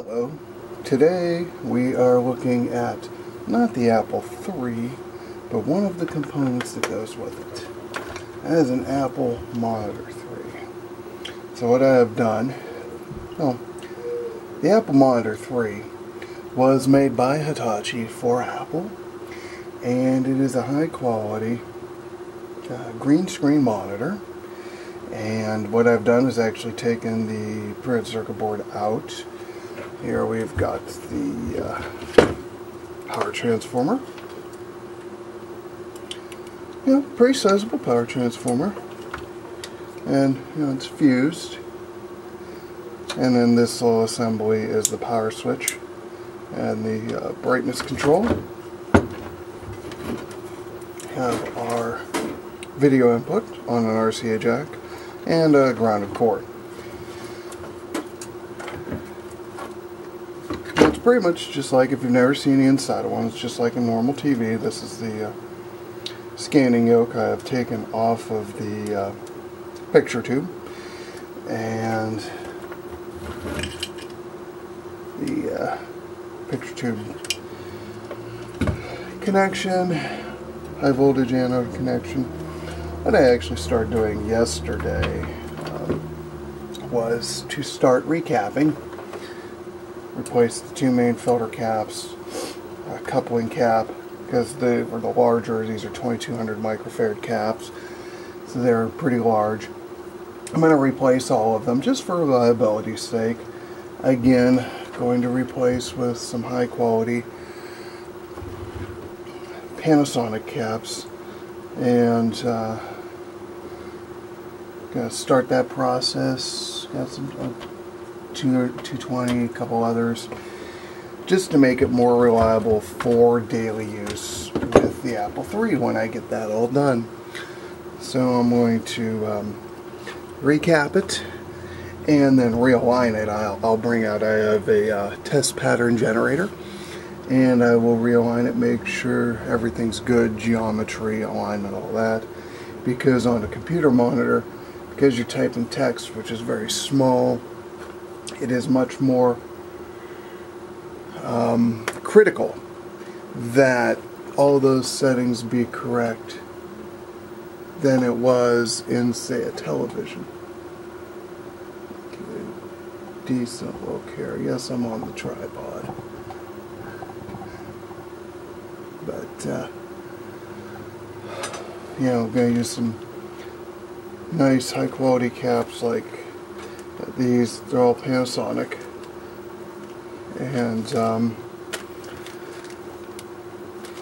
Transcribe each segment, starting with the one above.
Hello. Today we are looking at not the Apple III, but one of the components that goes with it. That is an Apple Monitor 3. So what I have done, the Apple Monitor 3 was made by Hitachi for Apple, and it is a high quality green screen monitor. And what I've done is actually taken the printed circuit board out. Here we've got the power transformer. Pretty sizable power transformer. And it's fused. And then this little assembly is the power switch and the brightness control. Have our video input on an RCA jack and a grounded cord. It's pretty much just like, if you've never seen the inside of one, it's just like a normal TV. This is the scanning yoke I have taken off of the picture tube, and the picture tube connection, high voltage anode connection. What I actually started doing yesterday was to start recapping. Replace the two main filter caps, a coupling cap, because they were the larger. These are 2200 microfarad caps, so they're pretty large. I'm going to replace all of them just for reliability's sake. Again, going to replace with some high quality Panasonic caps, and gonna start that process. Got some 220, a couple others, just to make it more reliable for daily use with the Apple III when I get that all done. So I'm going to recap it and then realign it. I'll bring out, I have a test pattern generator, and I will realign it, make sure everything's good, geometry, alignment, all that, because on a computer monitor, because you're typing text, which is very small, it is much more critical that all those settings be correct than it was in, say, a television. Decent look here. Yes, I'm on the tripod. But, I'm going to use some nice high quality caps like these. They're all Panasonic, and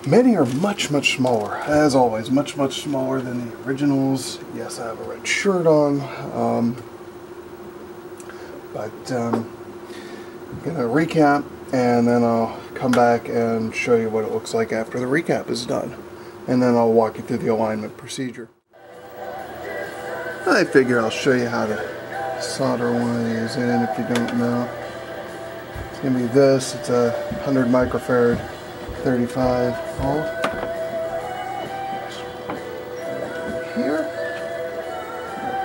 many are much smaller, as always, much smaller than the originals. Yes, I have a red shirt on, but I'm going to recap, and then I'll come back and show you what it looks like after the recap is done, and then I'll walk you through the alignment procedure. I figure I'll show you how to solder one of these in if you don't know. It's going to be this. It's a 100 microfarad 35 volt. Here.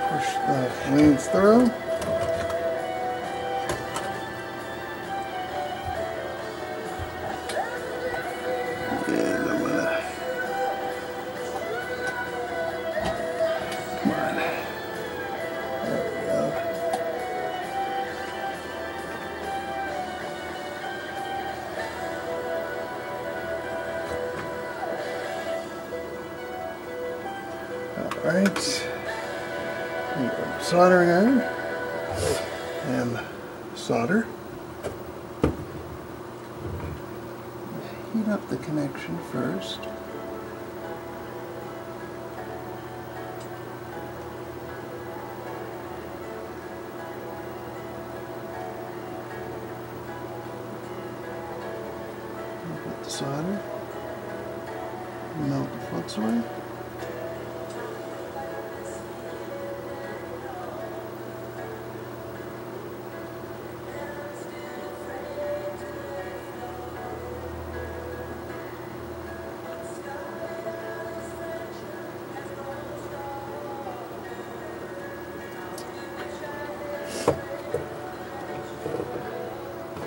Push the leads through. And I'm going to, come on. There we go. Alright. Soldering iron. And solder. Heat up the connection first. Put the solder. Melt the flux away.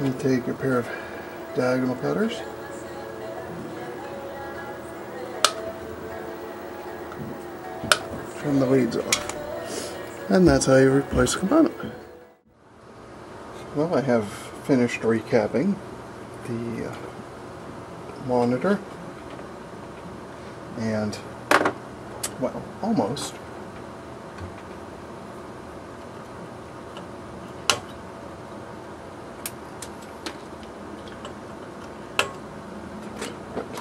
And take a pair of diagonal cutters. Trim the leads off. And that's how you replace the component. Well, I have finished recapping the monitor. And, well, almost.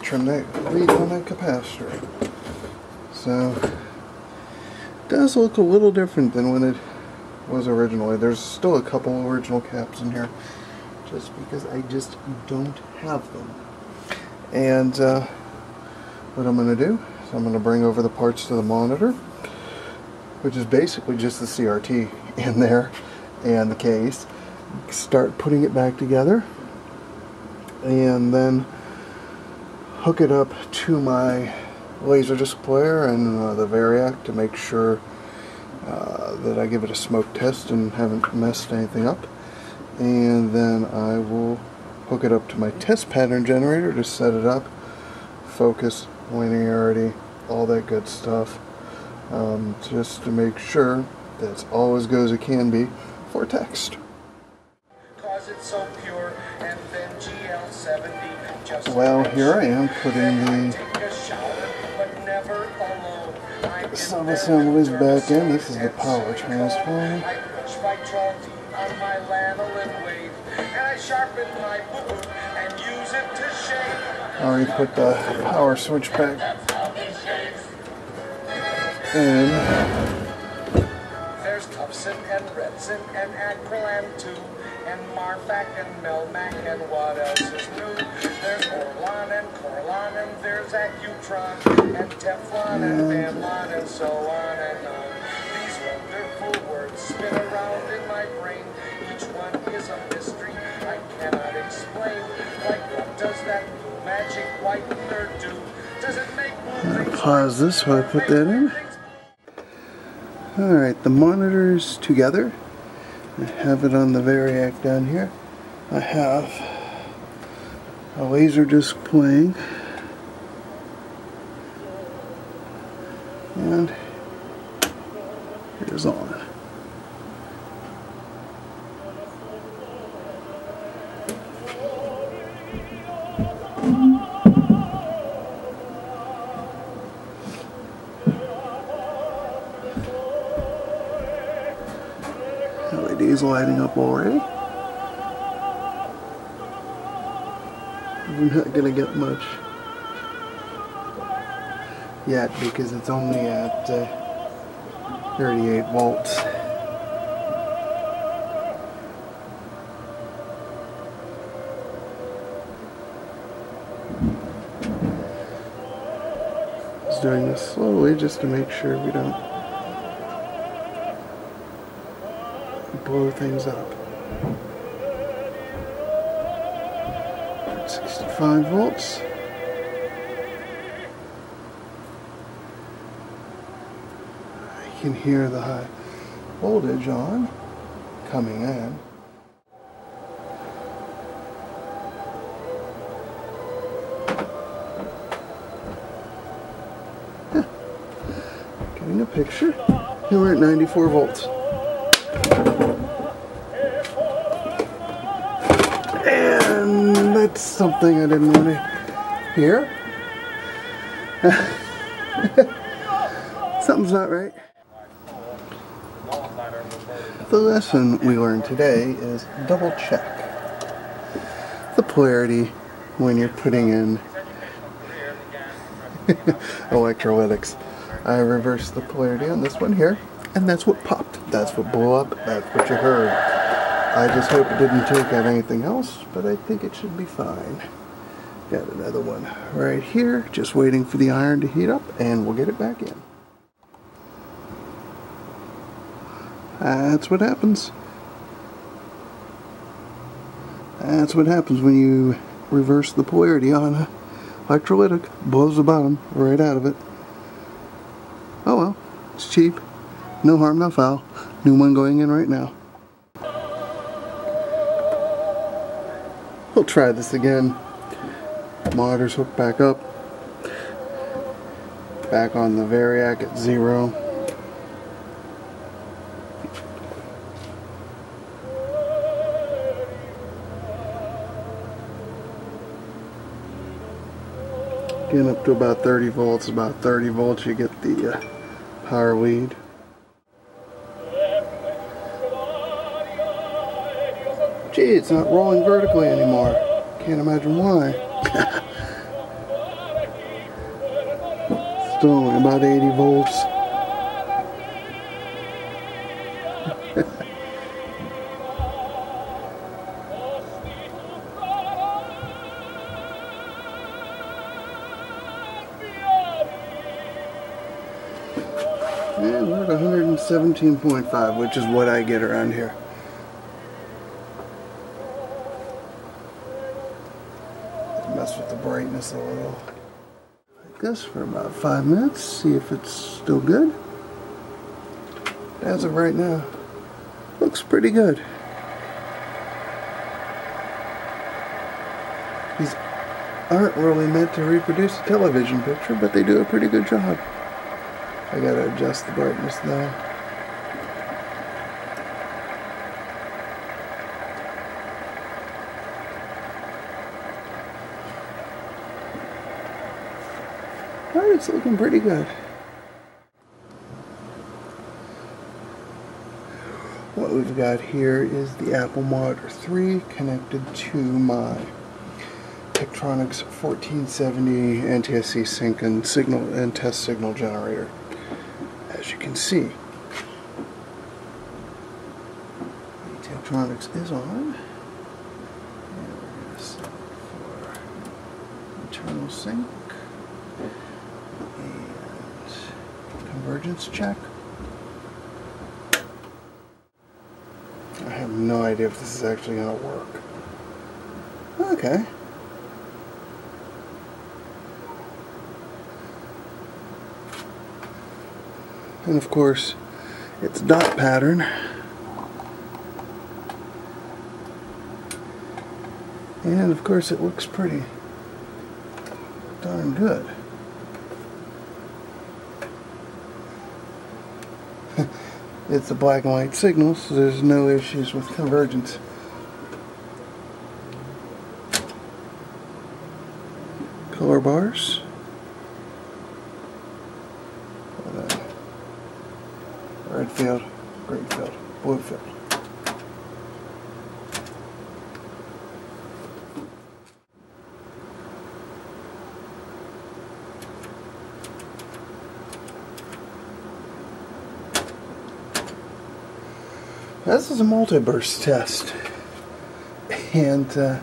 Trim that lead on that capacitor. So, it does look a little different than when it was originally. There's still a couple original caps in here, just because I just don't have them. And what I'm going to do is I'm going to bring over the parts to the monitor, which is basically just the CRT in there and the case. Start putting it back together, and then hook it up to my laser displayer and the Variac to make sure that I give it a smoke test and haven't messed anything up. And then I will hook it up to my test pattern generator to set it up, focus, linearity, all that good stuff, just to make sure that's all as good as it can be for text. Well, here I am putting the sub-assemblies back in. This is the power transformer. I already put the power switch back in. There's Tufson and Redson and Acrylam too, and Marfac and Melmac, and what else is new? There's Orlon and Corlon, and there's Accutron and Teflon and Bamlon, and so on and on. These wonderful words spin around in my brain. Each one is a mystery I cannot explain. Like, what does that blue magic whitener do? Does it make blue things? Pause this while I put that in. Alright, the monitor's together. I have it on the Variac down here. I have a laser disc playing, and it is on. LED's lighting up already. I'm not going to get much yet because it's only at 38 volts. Just doing this slowly just to make sure we don't blow things up. 65 volts. I can hear the high voltage on coming in. Getting a picture. Here we're at 94 volts. And that's something I didn't want to hear. Something's not right. The lesson we learned today is double check the polarity when you're putting in electrolytics. I reversed the polarity on this one here, and that's what popped. That's what blew up. That's what you heard. I just hope it didn't take out anything else, but I think it should be fine. Got another one right here, just waiting for the iron to heat up, and we'll get it back in. That's what happens. That's what happens when you reverse the polarity on an electrolytic. Blows the bottom right out of it. Oh well, it's cheap. No harm, no foul. New one going in right now. We'll try this again. Monitor's hooked back up. Back on the variac at 0. Getting up to about 30 volts. About 30 volts you get the power lead. Gee, it's not rolling vertically anymore. Can't imagine why. Still only about 80 volts. And we're at 117.5, which is what I get around here. Mess with the brightness a little. Like this for about 5 minutes, see if it's still good. As of right now, looks pretty good. These aren't really meant to reproduce a television picture, but they do a pretty good job. I gotta adjust the brightness though. Alright, it's looking pretty good. What we've got here is the Apple Monitor 3 connected to my Tektronix 1470 NTSC sync and signal and test signal generator. As you can see, the Tektronix is on, and we're going to set it for internal sync and convergence check. I have no idea if this is actually going to work. Okay. And of course, it's dot pattern. And of course, it looks pretty darn good. It's a black and white signal, so there's no issues with convergence. Color bars. Red field, green field, blue field. This is a multi-burst test, and I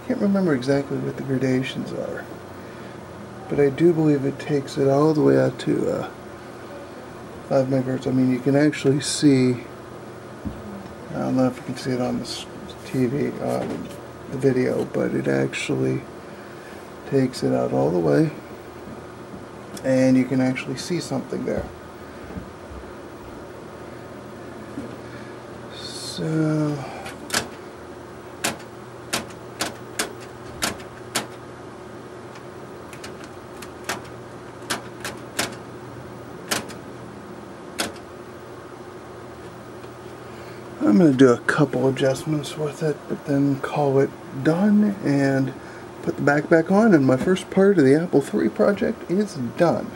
can't remember exactly what the gradations are, but I do believe it takes it all the way out to 5 megahertz. I mean, you can actually see, I don't know if you can see it on this TV, the video, but it actually takes it out all the way, and you can actually see something there. So I'm going to do a couple adjustments with it, but then call it done and put the back on, and my first part of the Apple III project is done.